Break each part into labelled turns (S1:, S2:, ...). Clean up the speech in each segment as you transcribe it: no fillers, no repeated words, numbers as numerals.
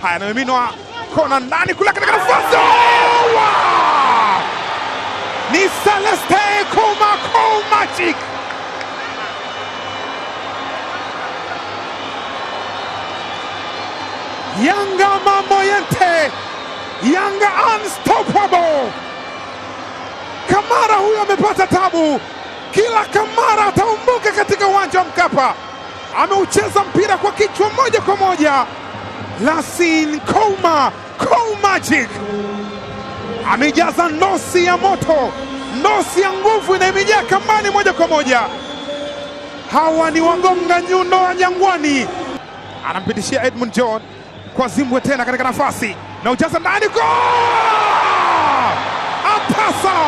S1: Haya, anamiminwa kona ndani kule katika nafasi. Ni Celeste Kouma Magic. Yanga mambo yente, Yanga unstoppable. Kamara huyo amepata tabu, kila Kamara ataumbuka katika uwanja wa Mkapa. Ameucheza mpira kwa kichwa moja kwa moja. Lassine Kouma Magic amejaza ndosi ya moto, ndosi ya nguvu, na imejaa kambani moja kwa moja. Hawa ni wagonga nyundo wa Jangwani. Anampitishia Edmund John kwa Zimbwe tena katika nafasi na ujaza ndani. Atasa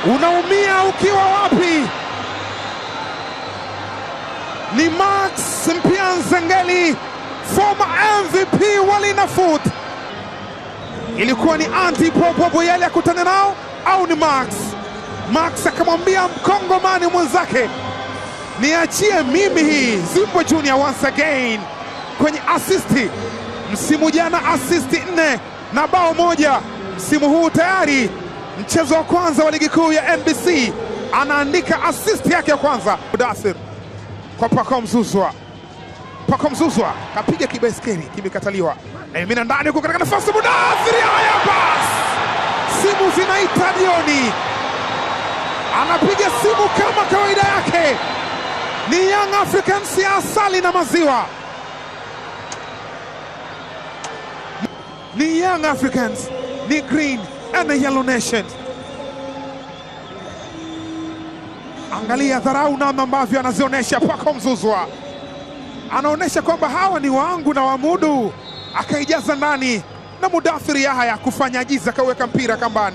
S1: unaumia ukiwa wapi? Ni Max Mpianzengeli, former MVP wa Linafoot. Ilikuwa ni anti Popo Boyeli akutane nao au ni Max akamwambia mkongomani mwenzake, niachie mimi hii. Zimbwe Junior once again kwenye asisti. Msimu jana asisti 4 na bao 1. Msimu huu tayari mchezo wa kwanza wa ligi kuu ya NBC anaandika asisti yake ya kwanza. Mudathir kwa Pacome Zouzoua kapiga kibaiskeli, kimekataliwa. Mina ndani huko katika nafasi Mudathir. Haya basi, simu zinaita jioni. Anapiga simu kama kawaida yake. Ni Young Africans ya asali na maziwa. Ni Young Africans, ni green and the yellow nation. Angalia dharau namna ambavyo anazionyesha Pacome Zouzoua. Anaonyesha kwamba hawa ni wangu na wamudu. Akaijaza ndani na Mudathir Yahya kufanya ajiza, kaweka mpira kambani.